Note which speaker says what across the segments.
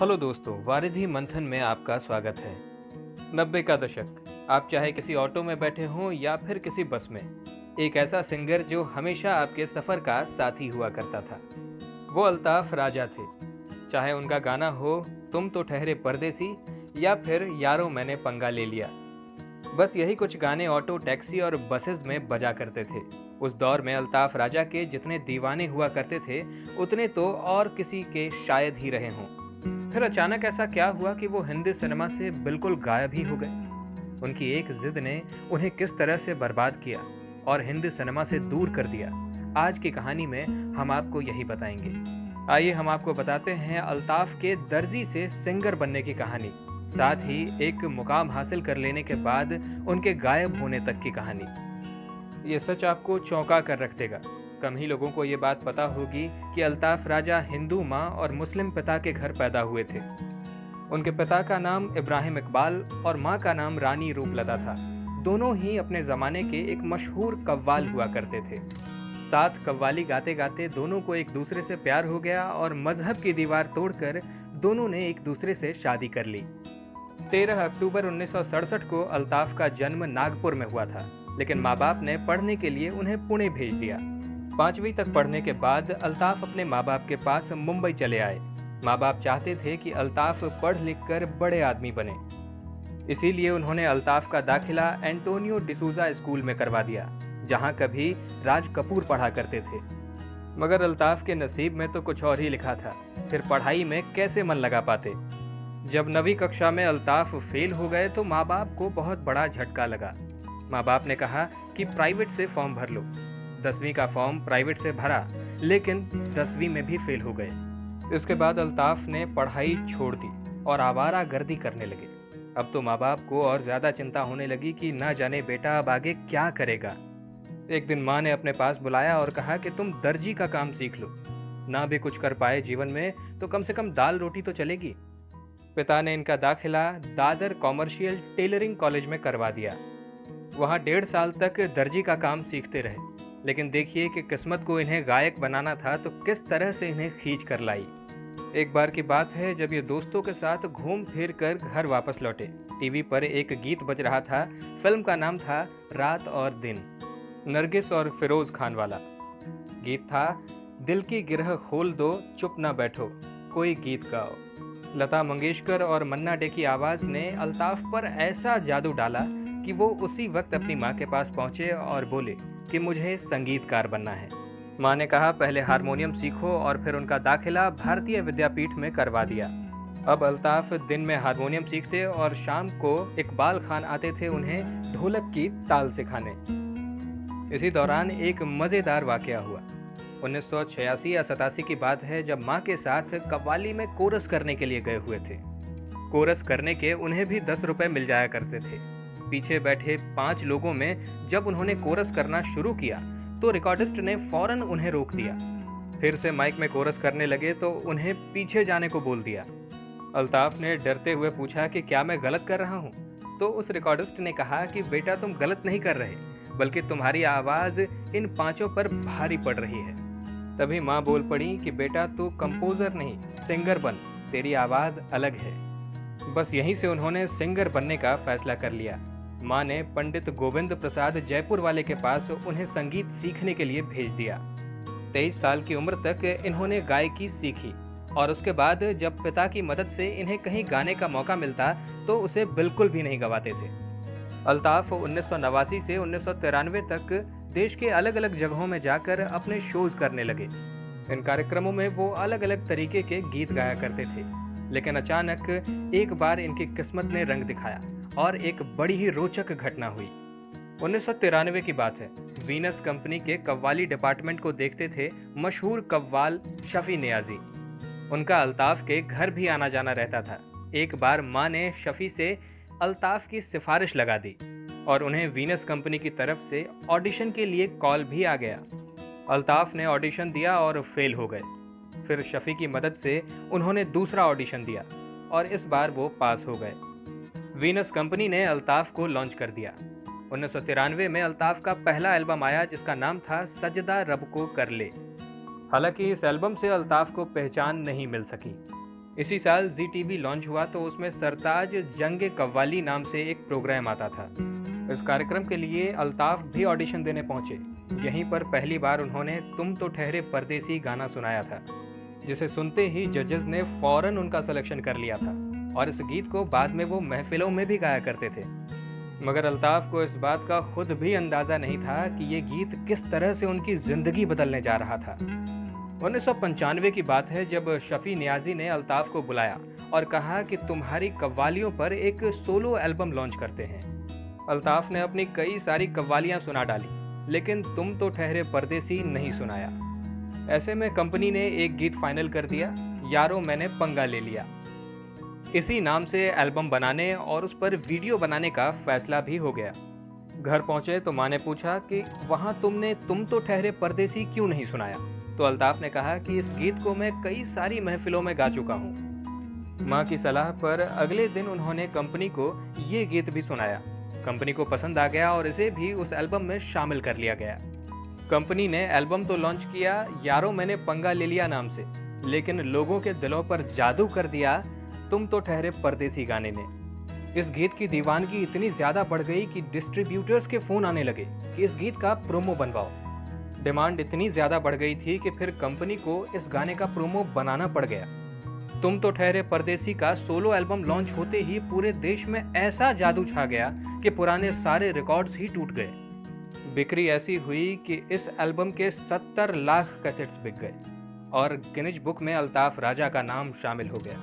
Speaker 1: Hello दोस्तों, वारिधि मंथन में आपका स्वागत है। 90 का दशक, आप चाहे किसी ऑटो में बैठे हों या फिर किसी बस में, एक ऐसा सिंगर जो हमेशा आपके सफ़र का साथी हुआ करता था, वो अल्ताफ़ राजा थे। चाहे उनका गाना हो तुम तो ठहरे परदेसी या फिर यारो मैंने पंगा ले लिया, बस यही कुछ गाने ऑटो, टैक्सी और बसेस में बजा करते थे। उस दौर में अल्ताफ़ राजा के जितने दीवाने हुआ करते थे, उतने तो और किसी के शायद ही रहे हों। फिर अचानक ऐसा क्या हुआ कि वो हिंदी सिनेमा से बिल्कुल गायब ही हो गए। उनकी एक जिद ने उन्हें किस तरह से बर्बाद किया और हिंदी सिनेमा से दूर कर दिया, आज की कहानी में हम आपको यही बताएंगे। आइए हम आपको बताते हैं अल्ताफ के दर्जी से सिंगर बनने की कहानी, साथ ही एक मुकाम हासिल कर लेने के बाद उनके गायब होने तक की कहानी। ये सच आपको चौंका कर रख देगा। कम ही लोगों को ये बात पता होगी कि अल्ताफ राजा हिंदू माँ और मुस्लिम पिता के घर पैदा हुए थे। उनके पिता का नाम इब्राहिम इकबाल और माँ का नाम रानी रूपलता था। दोनों ही अपने ज़माने के एक मशहूर कव्वाल हुआ करते थे। साथ कव्वाली गाते गाते दोनों को एक दूसरे से प्यार हो गया और मजहब की दीवार तोड़कर दोनों ने एक दूसरे से शादी कर ली। 13 अक्टूबर 1967 को अल्ताफ का जन्म नागपुर में हुआ था, लेकिन माँ बाप ने पढ़ने के लिए उन्हें पुणे भेज दिया। 5वीं तक पढ़ने के बाद अल्ताफ अपने माँ बाप के पास मुंबई चले आए। माँ बाप चाहते थे कि अल्ताफ पढ़ लिख कर बड़े आदमी बने, इसीलिए उन्होंने अल्ताफ का दाखिला एंटोनियो डिसूजा स्कूल में करवा दिया, जहाँ कभी राज कपूर पढ़ा करते थे। मगर अल्ताफ के नसीब में तो कुछ और ही लिखा था। फिर पढ़ाई में कैसे मन लगा पाते। जब 9वीं कक्षा में अल्ताफ फेल हो गए तो माँ बाप को बहुत बड़ा झटका लगा। माँ बाप ने कहा कि प्राइवेट से फॉर्म भर लो। 10वीं का फॉर्म प्राइवेट से भरा, लेकिन 10वीं में भी फेल हो गए। इसके बाद अल्ताफ ने पढ़ाई छोड़ दी और आवारागर्दी करने लगे। अब तो माँ बाप को और ज़्यादा चिंता होने लगी कि ना जाने बेटा अब आगे क्या करेगा। एक दिन माँ ने अपने पास बुलाया और कहा कि तुम दर्जी का काम सीख लो, ना भी कुछ कर पाए जीवन में तो कम से कम दाल रोटी तो चलेगी। पिता ने इनका दाखिला दादर कॉमर्शियल टेलरिंग कॉलेज में करवा दिया। वहाँ 1.5 साल तक दर्जी का काम सीखते रहे, लेकिन देखिए कि किस्मत को इन्हें गायक बनाना था तो किस तरह से इन्हें खींच कर लाई। एक बार की बात है जब ये दोस्तों के साथ घूम फिर कर घर वापस लौटे। टीवी पर एक गीत बज रहा था। फिल्म का नाम था रात और दिन, नरगिस और फिरोज खान वाला गीत था। दिल की गिरह खोल दो, चुप ना बैठो, कोई गीत गाओ। लता मंगेशकर और मन्ना डे की आवाज़ ने अल्ताफ पर ऐसा जादू डाला कि वो उसी वक्त अपनी माँ के पास पहुँचे और बोले कि मुझे संगीतकार बनना है। माँ ने कहा पहले हारमोनियम सीखो और फिर उनका दाखिला भारतीय विद्यापीठ में करवा दिया। अब अल्ताफ दिन में हारमोनियम सीखते और शाम को इकबाल खान आते थे उन्हें ढोलक की ताल सिखाने। इसी दौरान एक मज़ेदार वाकया हुआ। 1986 या 87 की बात है, जब माँ के साथ कव्वाली में कोरस करने के लिए गए हुए थे। कोरस करने के उन्हें भी 10 रुपये मिल जाया करते थे। पीछे बैठे 5 लोगों में जब उन्होंने कोरस करना शुरू किया तो रिकॉर्डिस्ट ने फौरन उन्हें रोक दिया। फिर से माइक में कोरस करने लगे तो उन्हें पीछे जाने को बोल दिया। अल्ताफ ने डरते हुए पूछा कि क्या मैं गलत कर रहा हूँ, तो उस रिकॉर्डिस्ट ने कहा कि बेटा तुम गलत नहीं कर रहे, बल्कि तुम्हारी आवाज़ इन 5 पर भारी पड़ रही है। तभी माँ बोल पड़ी कि बेटा तू कंपोजर नहीं सिंगर बन, तेरी आवाज़ अलग है। बस यहीं से उन्होंने सिंगर बनने का फैसला कर लिया। माँ ने पंडित गोविंद प्रसाद जयपुर वाले के पास उन्हें संगीत सीखने के लिए भेज दिया। 23 साल की उम्र तक इन्होंने गायकी सीखी और उसके बाद जब पिता की मदद से इन्हें कहीं गाने का मौका मिलता तो उसे बिल्कुल भी नहीं गंवाते थे। अल्ताफ 1989 से 1993 तक देश के अलग अलग जगहों में जाकर अपने शोज करने लगे। इन कार्यक्रमों में वो अलग अलग तरीके के गीत गाया करते थे, लेकिन अचानक एक बार इनकी किस्मत ने रंग दिखाया और एक बड़ी ही रोचक घटना हुई। 1993 की बात है। वीनस कंपनी के कव्वाली डिपार्टमेंट को देखते थे मशहूर कव्वाल शफी नियाजी। उनका अल्ताफ के घर भी आना जाना रहता था। एक बार माँ ने शफी से अल्ताफ की सिफारिश लगा दी और उन्हें वीनस कंपनी की तरफ से ऑडिशन के लिए कॉल भी आ गया। अल्ताफ ने ऑडिशन दिया और फेल हो गए। फिर शफी की मदद से उन्होंने दूसरा ऑडिशन दिया और इस बार वो पास हो गए। वीनस कंपनी ने अल्ताफ को लॉन्च कर दिया। 1993 में अल्ताफ का पहला एल्बम आया जिसका नाम था सजदा रब को कर ले। हालांकि इस एल्बम से अल्ताफ को पहचान नहीं मिल सकी। इसी साल जी टीवी लॉन्च हुआ तो उसमें सरताज जंग कव्वाली नाम से एक प्रोग्राम आता था। इस कार्यक्रम के लिए अल्ताफ भी ऑडिशन देने पहुंचे। यहीं पर पहली बार उन्होंने तुम तो ठहरे परदेसी गाना सुनाया था, जिसे सुनते ही जजेस ने फौरन उनका सिलेक्शन कर लिया था और इस गीत को बाद में वो महफिलों में भी गाया करते थे। मगर अल्ताफ को इस बात का खुद भी अंदाज़ा नहीं था कि ये गीत किस तरह से उनकी ज़िंदगी बदलने जा रहा था। 1995 की बात है जब शफी नियाजी ने अल्ताफ को बुलाया और कहा कि तुम्हारी कव्वालियों पर एक सोलो एल्बम लॉन्च करते हैं। अल्ताफ ने अपनी कई सारी कव्वालियां सुना डाली, लेकिन तुम तो ठहरे परदेसी नहीं सुनाया। ऐसे में कंपनी ने एक गीत फाइनल कर दिया, यारो मैंने पंगा ले लिया। इसी नाम से एल्बम बनाने और उस पर वीडियो बनाने का फैसला भी हो गया। घर पहुंचे तो माँ ने पूछा कि वहां तुमने तुम तो ठहरे परदेसी क्यों नहीं सुनाया। तो अल्ताफ ने कहा कि इस गीत को मैं कई सारी महफिलों में गा चुका हूँ। माँ की सलाह पर अगले दिन उन्होंने कंपनी को ये गीत भी सुनाया। कंपनी को पसंद आ गया और इसे भी उस एल्बम में शामिल कर लिया गया। कंपनी ने एल्बम तो लॉन्च किया यारो मैंने पंगा ले लिया नाम से, लेकिन लोगों के दिलों पर जादू कर दिया तुम तो ठहरे परदेसी गाने ने। इस गीत की दीवानगी इतनी ज्यादा बढ़ गई कि डिस्ट्रीब्यूटर्स के फोन आने लगे कि इस गीत का प्रोमो बनवाओ। डिमांड इतनी ज्यादा बढ़ गई थी कि फिर कंपनी को इस गाने का प्रोमो बनाना पड़ गया। तुम तो ठहरे परदेसी का सोलो एल्बम लॉन्च होते ही पूरे देश में ऐसा जादू छा गया कि पुराने सारे रिकॉर्ड्स ही टूट गए। बिक्री ऐसी हुई कि इस एल्बम के 70 लाख कैसेट्स बिक गए और गिनीज बुक में अल्ताफ राजा का नाम शामिल हो गया।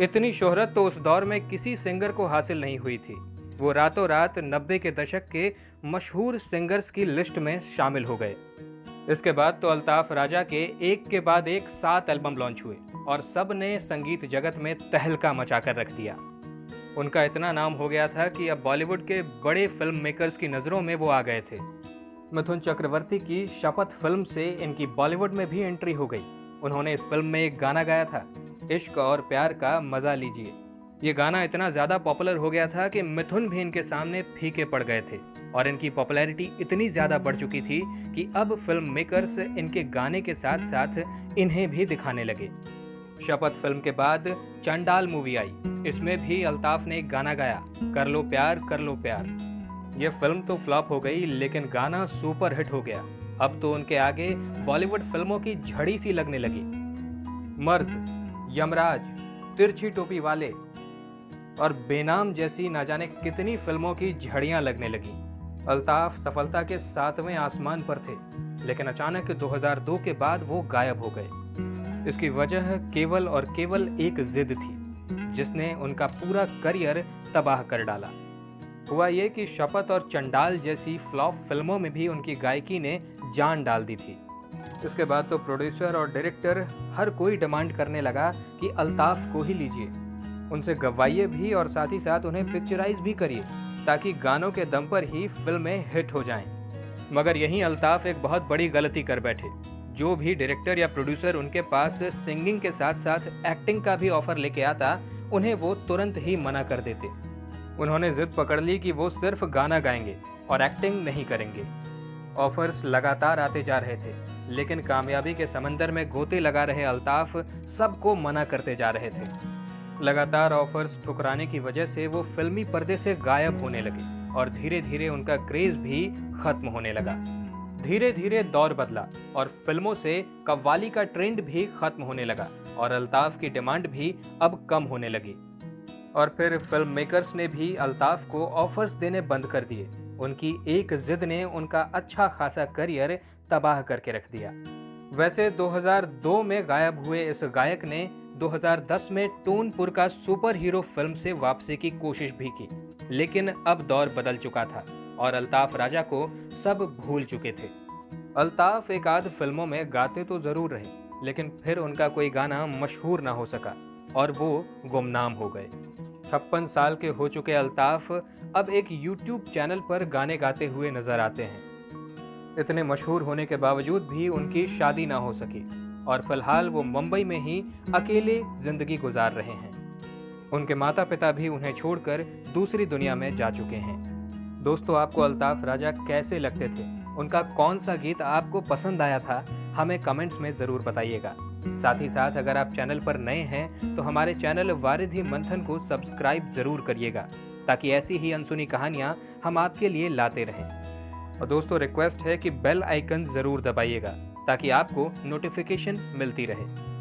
Speaker 1: इतनी शोहरत तो उस दौर में किसी सिंगर को हासिल नहीं हुई थी। वो रातों रात 90 के दशक के मशहूर सिंगर्स की लिस्ट में शामिल हो गए। इसके बाद तो अल्ताफ राजा के एक के बाद एक 7 एल्बम लॉन्च हुए और सब ने संगीत जगत में तहलका मचा कर रख दिया। उनका इतना नाम हो गया था कि अब बॉलीवुड के बड़े फिल्म मेकर्स की नज़रों में वो आ गए थे। मिथुन चक्रवर्ती की शपथ फिल्म से इनकी बॉलीवुड में भी एंट्री हो गई। उन्होंने इस फिल्म में एक गाना गाया था, इश्क और प्यार का मज़ा लीजिए। ये गाना इतना ज़्यादा पॉपुलर हो गया था कि मिथुन भी इनके सामने फीके पड़ गए थे और इनकी पॉपुलैरिटी इतनी ज़्यादा बढ़ चुकी थी कि अब फिल्म मेकर्स इनके गाने के साथ साथ इन्हें भी दिखाने लगे। शपथ फिल्म के बाद चंडाल मूवी आई। इसमें भी अल्ताफ ने एक गाना गाया, कर लो प्यार कर लो प्यार। यह फिल्म तो फ्लॉप हो गई, लेकिन गाना सुपर हिट हो गया। अब तो उनके आगे बॉलीवुड फिल्मों की झड़ी सी लगने लगी। मर्द, यमराज, तिरछी टोपी वाले और बेनाम जैसी ना जाने कितनी फिल्मों की झड़ियां लगने लगी। अल्ताफ सफलता के 7वें आसमान पर थे, लेकिन अचानक 2002 के बाद वो गायब हो गए। इसकी वजह केवल और केवल एक जिद थी, जिसने उनका पूरा करियर तबाह कर डाला। हुआ ये कि शपथ और चंडाल जैसी फ्लॉप फिल्मों में भी उनकी गायकी ने जान डाल दी थी। इसके बाद तो प्रोड्यूसर और डायरेक्टर हर कोई डिमांड करने लगा कि अल्ताफ को ही लीजिए, उनसे गवाइए भी और साथ ही साथ उन्हें पिक्चराइज भी करिए, ताकि गानों के दम पर ही फिल्में हिट हो जाएं। मगर यहीं अल्ताफ एक बहुत बड़ी गलती कर बैठे। जो भी डायरेक्टर या प्रोड्यूसर उनके पास सिंगिंग के साथ साथ एक्टिंग का भी ऑफर लेके आता, उन्हें वो तुरंत ही मना कर देते। उन्होंने जिद पकड़ ली कि वो सिर्फ गाना गाएंगे और एक्टिंग नहीं करेंगे। ऑफर्स लगातार आते जा रहे थे, लेकिन कामयाबी के समंदर में गोते लगा रहे अल्ताफ सबको मना करते जा रहे थे। लगातार ऑफर्स ठुकराने की वजह से वो फिल्मी पर्दे से गायब होने लगे और धीरे धीरे उनका क्रेज भी खत्म होने लगा। धीरे धीरे दौर बदला और फिल्मों से कव्वाली का ट्रेंड भी खत्म होने लगा और अल्ताफ की डिमांड भी अब कम होने लगी। और फिर फिल्म मेकर्स ने भी अल्ताफ को ऑफर्स देने बंद कर दिए। उनकी एक जिद ने उनका अच्छा खासा करियर तबाह करके रख दिया। वैसे 2002 में गायब हुए इस गायक ने 2010 में टूनपुर का सुपर हीरो फिल्म से वापसी की कोशिश भी की, लेकिन अब दौर बदल चुका था और अल्ताफ राजा को सब भूल चुके थे। अल्ताफ एक आध फिल्मों में गाते तो जरूर रहे, लेकिन फिर उनका कोई गाना मशहूर ना हो सका और वो गुमनाम हो गए। 56 साल के हो चुके अल्ताफ अब एक YouTube चैनल पर गाने गाते हुए नजर आते हैं। इतने मशहूर होने के बावजूद भी उनकी शादी ना हो सकी और फिलहाल वो मुंबई में ही अकेले जिंदगी गुजार रहे हैं। उनके माता पिता भी उन्हें छोड़कर दूसरी दुनिया में जा चुके हैं। दोस्तों, आपको अल्ताफ राजा कैसे लगते थे? उनका कौन सा गीत आपको पसंद आया था? हमें कमेंट्स में ज़रूर बताइएगा। साथ ही साथ अगर आप चैनल पर नए हैं तो हमारे चैनल वारिधि मंथन को सब्सक्राइब जरूर करिएगा, ताकि ऐसी ही अनसुनी कहानियाँ हम आपके लिए लाते रहें। और दोस्तों, रिक्वेस्ट है कि बेल आइकन ज़रूर दबाइएगा ताकि आपको नोटिफिकेशन मिलती रहे।